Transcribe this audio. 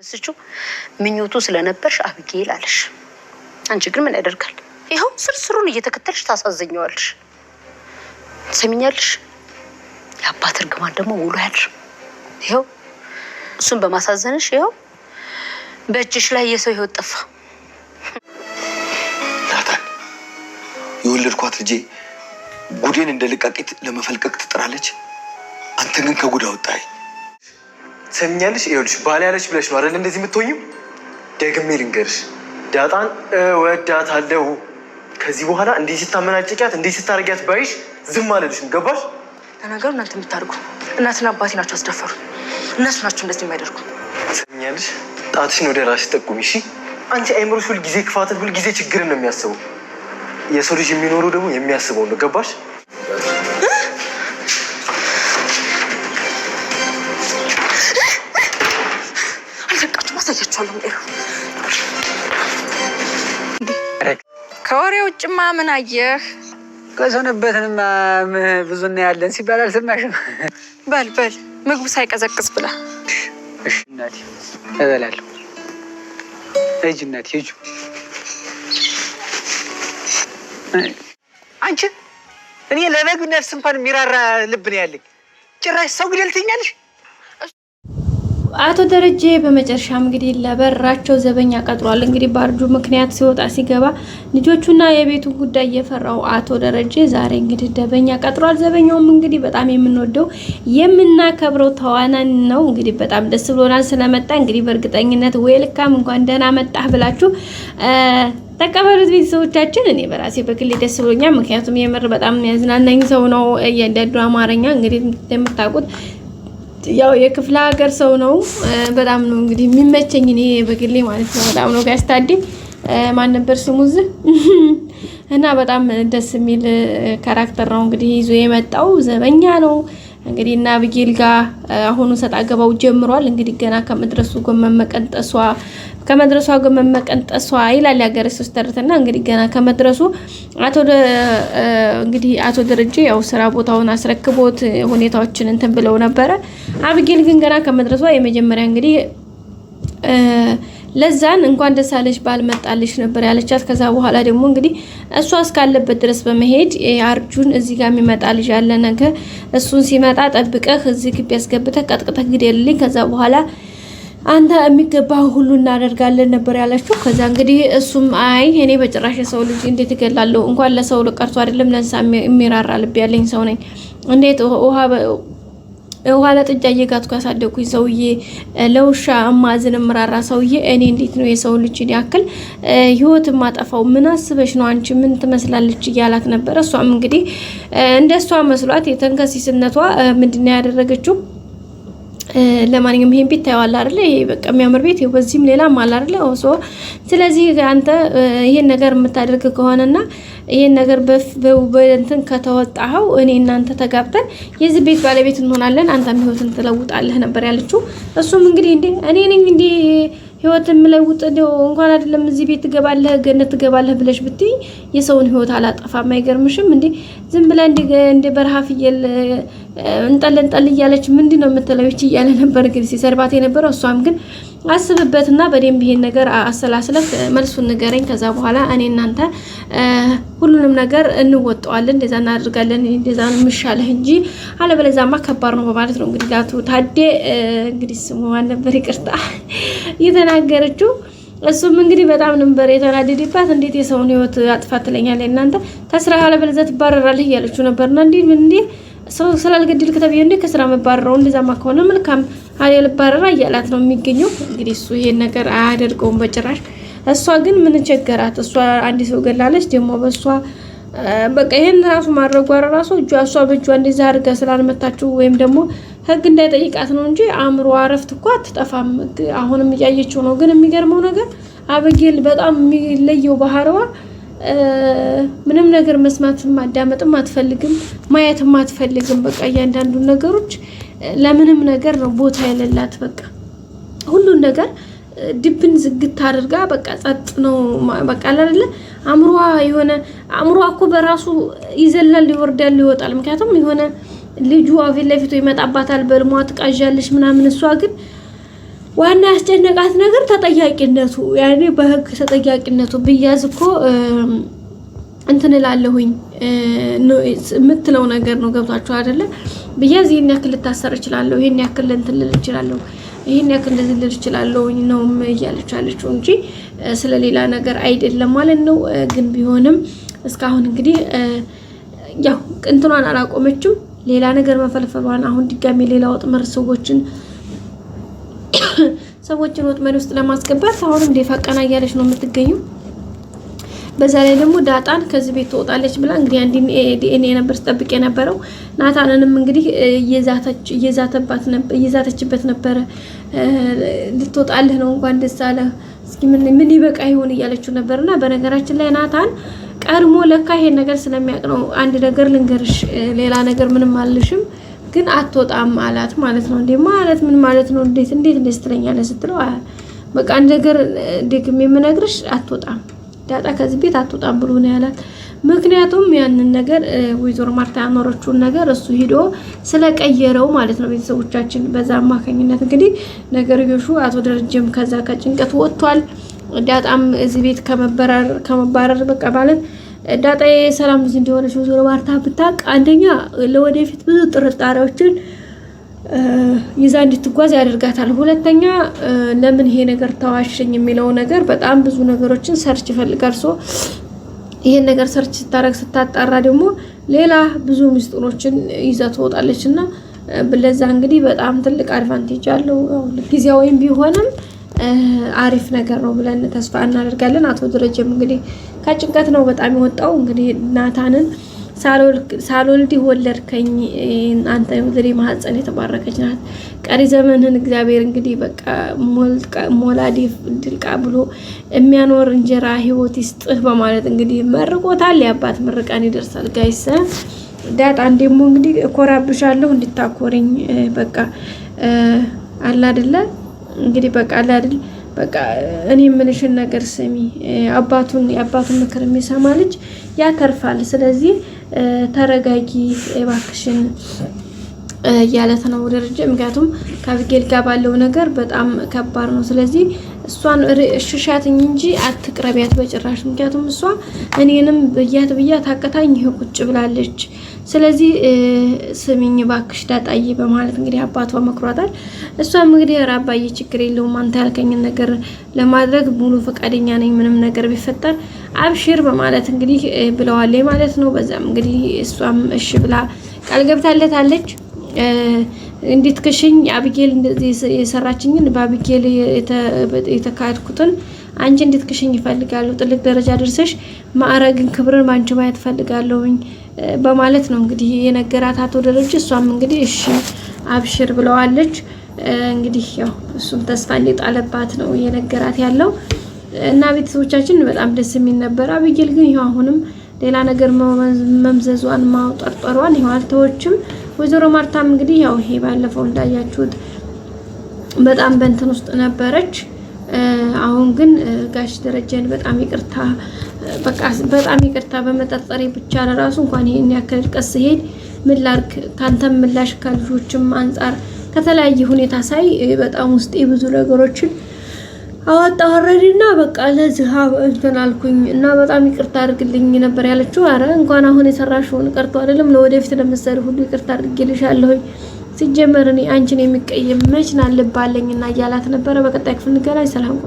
ስቹ ምኞቱ ስለነበርሽ አብጌል አለሽ። አንቺ ግን ምን ያደርጋል ይሄው ስርስሩን እየተከተልሽ ታሳዘኛዋለሽ። ሰሚኛለሽ? የአባት እርግማን ደግሞ ውሎ ያድር። ይሄው እሱን በማሳዘንሽ ይሄው በእጅሽ ላይ የሰው ህይወት ጠፋ። ናታን የወለድኳት ልጄ ጉዴን እንደ ልቃቂት ለመፈልቀቅ ትጥራለች። አንተ ግን ከጉዳ ወጣይ። ሰሚኛለሽ? ይኸውልሽ ባል ያለሽ ብለሽ ነው አይደል እንደዚህ የምትሆኚው? ደግሜ ልንገርሽ ዳጣን እወዳታለሁ። ከዚህ በኋላ እንዲህ ስታመናጭቂያት እንዲህ ስታረጊያት ባይሽ ዝም አልልሽም። ገባሽ? ለነገሩ እናንተ የምታደርጉ እናትና አባቴ ናቸው አስደፈሩ። እነሱ ናቸው እንደዚህ የማያደርጉ። ሰሚኛለሽ? ጣትሽን ወደ ራስሽ ጠቁሚ እሺ። አንቺ አይምሮሽ ሁልጊዜ ክፋትን ሁልጊዜ ችግርን ነው የሚያስበው። የሰው ልጅ የሚኖረው ደግሞ የሚያስበው ነው። ገባሽ? አልዘቃችሁ ማሳያችኋለሁ። ከወሬ ውጭማ ምን አየህ? ከሰነበትንማ ብዙ እናያለን ሲባል አልሰማሽም? በል በል ምግቡ ሳይቀዘቅዝ ብላ። እሺ እናቴ እበላለሁ። ሂጂ እናቴ ሂጂ። አንቺ እኔ ለበግ ነፍስ እንኳን የሚራራ ልብ ነው ያለኝ። ጭራሽ ሰው ግደል ትይኛለሽ? አቶ ደረጀ በመጨረሻም እንግዲህ ለበራቸው ዘበኛ ቀጥሯል። እንግዲህ ባርጁ ምክንያት ሲወጣ ሲገባ ልጆቹና የቤቱ ጉዳይ የፈራው አቶ ደረጀ ዛሬ እንግዲህ ዘበኛ ቀጥሯል። ዘበኛውም እንግዲህ በጣም የምንወደው የምናከብረው ተዋናን ነው። እንግዲህ በጣም ደስ ብሎናል ስለመጣ። እንግዲህ በእርግጠኝነት ዌልካም እንኳን ደህና መጣህ ብላችሁ ተቀበሉት ቤተሰቦቻችን። እኔ በራሴ በግሌ ደስ ብሎኛል። ምክንያቱም የምር በጣም ያዝናናኝ ሰው ነው። እያንዳንዱ አማርኛ እንግዲህ እንደምታውቁት ያው የክፍለ ሀገር ሰው ነው። በጣም ነው እንግዲህ የሚመቸኝ እኔ በግሌ ማለት ነው። በጣም ነው ጋስታዲ ማን ነበር ስሙ እዚህ እና በጣም ደስ የሚል ካራክተር ነው እንግዲህ ይዞ የመጣው ዘበኛ ነው። እንግዲህ እና አብጌል ጋር አሁኑ ሰጣ ገባው ጀምሯል። እንግዲህ ገና ከመድረሱ ጎመን መቀንጠሷ ይላል ያገረ ሶስተርተና እንግዲህ ገና ከመድረሱ አቶ ደረጀ ያው ስራ ቦታውን አስረክቦት ሁኔታዎችን እንትን ብለው ነበረ። አብጌል ግን ገና ከመድረሷ የመጀመሪያ እንግዲህ ለዛን እንኳን ደስ አለሽ ባልመጣልሽ ነበር ያለቻት። ከዛ በኋላ ደግሞ እንግዲህ እሷ እስካለበት ድረስ በመሄድ አርጁን እዚህ ጋር የሚመጣ ልጅ አለ ነገ እሱን ሲመጣ ጠብቀህ እዚህ ግቢ ያስገብተህ ቀጥቅጠህ ግደልልኝ፣ ከዛ በኋላ አንተ የሚገባው ሁሉ እናደርጋለን ነበር ያለችው። ከዛ እንግዲህ እሱም አይ እኔ በጭራሽ ሰው ልጅ እንዴት እገላለሁ? እንኳን ለሰው ቀርቶ አይደለም ለእንስሳ የሚራራ ልብ ያለኝ ሰው ነኝ። እንዴት ውሃ ለጥጃ እየጋትኩ ያሳደኩኝ ሰውዬ፣ ለውሻ እማዝን ምራራ ሰውዬ እኔ እንዴት ነው የሰው ልጅ ያክል ህይወት ማጠፋው? ምን አስበሽ ነው አንቺ? ምን ትመስላለች እያላት ነበር። እሷም እንግዲህ እንደሷ መስሏት የተንከሲስነቷ ምንድነው ያደረገችው? ለማንኛውም ይሄን ቤት ታየዋለህ አይደል? ይሄ በቃ የሚያምር ቤት ይኸው በዚህም ሌላም አለ አይደል? ስለዚህ አንተ ይሄን ነገር የምታደርግ ከሆነና ይሄን ነገር በእንትን ከተወጣኸው እኔ እናንተ ተጋብተን የዚህ ቤት ባለቤት እንሆናለን፣ አንተም ህይወትን ትለውጣለህ ነበር ያለችው። እሱም እንግዲህ እኔ ነኝ እንዴ ህይወትን ምለውጥ እንኳን አይደለም እዚህ ቤት ትገባለህ ገነት ትገባለህ ብለሽ ብትይ የሰውን ህይወት አላጠፋም። አይገርምሽም እንዴ? ዝም ብላ እንደ በረሃ ፍየል እንጠል እያለች ምንድነው የምትለው እያለ ነበር እንግዲህ ሲሰርባት የነበረው። እሷም ግን አስብበትና በደንብ ይሄን ነገር አሰላስለክ መልሱን ንገረኝ፣ ከዛ በኋላ እኔ እናንተ ሁሉንም ነገር እንወጣዋለን፣ እንደዛ እናደርጋለን፣ እንደዛ ነው የሚሻለው እንጂ አለበለዚያማ ከባድ ነው በማለት ነው እንግዲህ ዳቱ ታዴ እንግዲህ ስሙ ማን ነበር ይቅርታ የተናገረችው። እሱም እንግዲህ በጣም ነበር የተናደደባት። እንዴት የሰውን ህይወት አጥፋት ትለኛለህ እናንተ ተስራ አለበለዚያ ትባረራለህ እያለችው ነበርና እንዴ ሰው ስላልገደልክ ተብዬ እንዴ ከስራ መባረረው? እንደዛማ ከሆነ መልካም አለ ባረራ እያላት ነው የሚገኘው። እንግዲህ እሱ ይሄን ነገር አያደርገውም በጭራሽ። እሷ ግን ምን ቸገራት? እሷ አንድ ሰው ገላለች ደግሞ በእሷ በቃ ይሄን ራሱ ማድረጓ ራሱ እሷ በእጇ እንደዛ አድርጋ ስላልመታችሁ ወይም ደግሞ ህግ እንዳይጠይቃት ነው እንጂ አእምሮ አረፍት እኮ አትጠፋም። አሁንም እያየችው ነው። ግን የሚገርመው ነገር አብጌል በጣም የሚለየው ባህሪዋ ምንም ነገር መስማትም ማዳመጥም አትፈልግም፣ ማየትም አትፈልግም። በቃ እያንዳንዱ ነገሮች ለምንም ነገር ነው ቦታ የሌላት። በቃ ሁሉን ነገር ድብን ዝግት አድርጋ በቃ ጸጥ ነው። በቃ አይደለ አእምሮዋ እኮ በራሱ ይዘላል፣ ይወርዳል፣ ይወጣል። ምክንያቱም የሆነ ልጁ አፊት ለፊቱ ይመጣባታል፣ በልሟ ትቃዣለሽ ምናምን። እሷ ግን ዋና ያስጨነቃት ነገር ተጠያቂነቱ ያኔ በህግ ተጠያቂነቱ ብያዝ እኮ እንትን እላለሁኝ የምትለው ነገር ነው። ገብቷችሁ አይደለ? ብያዝ ይሄን ያክል ልታሰር እችላለሁ፣ ይሄን ያክል እንትን ልል እችላለሁ፣ ይሄን ያክል እንደዚህ ልል እችላለሁ ነው እያለችው እንጂ ስለሌላ ነገር አይደለም ማለት ነው። ግን ቢሆንም እስካሁን እንግዲህ ያው እንትኗን አላቆመችም። ሌላ ነገር መፈልፈሏን አሁን ድጋሚ ሌላ ወጥመድ ሰዎችን ወጥመድ ውስጥ ለማስገባት አሁንም ደፋቀና እያለች ነው የምትገኘው። በዛ ላይ ደግሞ ዳጣን ከዚህ ቤት ትወጣለች ብላ እንግዲህ አንድ ዲኤንኤ ነበር ስጠብቅ የነበረው። ናታንንም እንግዲህ እየዛተችበት ነበረ። ልትወጣልህ ነው እንኳን ደስ አለህ፣ እስኪ ምን ይበቃ ይሆን እያለችው ነበርና በነገራችን ላይ ናታን ቀድሞ ለካ ይሄን ነገር ስለሚያውቅ ነው አንድ ነገር ልንገርሽ፣ ሌላ ነገር ምንም አልልሽም ግን አትወጣም አላት ማለት ነው። እንዴ ማለት ምን ማለት ነው? እንዴት ትለኛለህ ስትለው በቃ አንድ ነገር ደግሜ የምነግርሽ አትወጣም፣ ዳጣ ከዚህ ቤት አትወጣም ብሎ ነው ያላት። ምክንያቱም ያንን ነገር ወይዘሮ ማርታ ያኖረችውን ነገር እሱ ሂዶ ስለቀየረው ማለት ነው። ቤተሰቦቻችን በዛ አማካኝነት እንግዲህ ነገርዮሹ አቶ ደረጀም ከዛ ከጭንቀት ወጥቷል። ዳጣም እዚህ ቤት ከመባረር በቃ ማለት ዳጣ የሰላም ልጅ እንደሆነች ወይዘሮ ማርታ ብታውቅ አንደኛ ለወደፊት ብዙ ጥርጣሬዎችን ይዛ እንድትጓዝ ያደርጋታል። ሁለተኛ ለምን ይሄ ነገር ተዋሸኝ የሚለው ነገር በጣም ብዙ ነገሮችን ሰርች ይፈልጋል። ይሄን ነገር ሰርች ስታጣራ ደግሞ ሌላ ብዙ ምስጢሮችን ይዛ ትወጣለች እና ለዛ እንግዲህ በጣም ትልቅ አድቫንቴጅ አለው። ጊዜያዊም ቢሆንም አሪፍ ነገር ነው ብለን ተስፋ እናደርጋለን። አቶ ደረጀም እንግዲህ ከጭንቀት ነው በጣም የወጣው። እንግዲህ ናታንን ሳልወልድ ወለድከኝ አንተ ወልዴ ማህፀን የተባረከች ናት፣ ቀሪ ዘመንህን እግዚአብሔር እንግዲህ በቃ ሞላዲ ድልቃ ብሎ የሚያኖር እንጀራ ህይወት ይስጥህ በማለት እንግዲህ መርቆታል። የአባት ምርቃን ይደርሳል ጋይስ። ዳጣን ደግሞ እንግዲህ እኮራብሻለሁ እንድታኮሪኝ በቃ አላ አይደለ እንግዲህ በቃ አላ አይደል በቃ እኔ የምልሽን ነገር ስሚ። የአባቱን ምክር የሚሰማ ልጅ ያተርፋል። ስለዚህ ተረጋጊ እባክሽን እያለት ነው ደረጀ። ምክንያቱም ከአቢጌል ጋር ባለው ነገር በጣም ከባድ ነው። ስለዚህ እሷን እሽሻትኝ እንጂ አትቅረቢያት በጭራሽ። ምክንያቱም እሷ እኔንም ብያት አቀታኝ ይሄ ቁጭ ብላለች። ስለዚህ ስሚኝ ባክሽ ዳጣዬ በማለት እንግዲህ አባቷ መክሯታል። እሷም እንግዲህ አባዬ ችግር የለውም አንተ ያልከኝን ነገር ለማድረግ ሙሉ ፈቃደኛ ነኝ፣ ምንም ነገር ቢፈጠር አብሽር በማለት እንግዲህ ብለዋል ማለት ነው። በዛም እንግዲህ እሷም እሺ ብላ ቃል ገብታለታለች። እንድትክሽኝ አቢጌል እንደዚህ የሰራችኝን በአቢጌል የተካድኩትን አንቺ እንድትክሽኝ ይፈልጋሉ። ጥልቅ ደረጃ ደርሰሽ ማዕረግን ክብርን ባንቺ ማየት ፈልጋለሁኝ በማለት ነው እንግዲህ የነገራት አቶ ደረጀ። እሷም እንግዲህ እሺ አብሽር ብለዋለች። እንግዲህ ያው እሱም ተስፋ እንደጣለባት ነው የነገራት ያለው እና ቤተሰቦቻችን በጣም ደስ የሚል ነበር። አቢጌል ግን ይሄው አሁንም ሌላ ነገር መምዘዟን ማውጠርጠሯን ይሄው አልተወችም። ወይዘሮ ማርታም እንግዲህ ያው ይሄ ባለፈው እንዳያችሁት በጣም በእንትን ውስጥ ነበረች። አሁን ግን ጋሽ ደረጀን በጣም ይቅርታ በቃ በጣም ይቅርታ በመጠርጠሬ ብቻ ለራሱ እንኳን ይሄን ያክል ቀስ ሄድ ምን ላድርግ ካንተም ምላሽ ከልጆችም አንፃር ከተለያየ ሁኔታ ሳይ በጣም ውስጤ ብዙ ነገሮችን አወጣወረድና በቃ ለዚህ እንትን አልኩኝ እና በጣም ይቅርታ አድርግልኝ ነበር ያለችው። አረ እንኳን አሁን የሰራሽውን ቀርቶ አይደለም ለወደፊት ለምትሰሪ ሁሉ ይቅርታ አድርጌልሻለሁ። ሲጀመር እኔ አንቺን የሚቀየም መች ናልባለኝና እያላት ነበረ። በቀጣይ ክፍል እንገናኝ። ሰላም።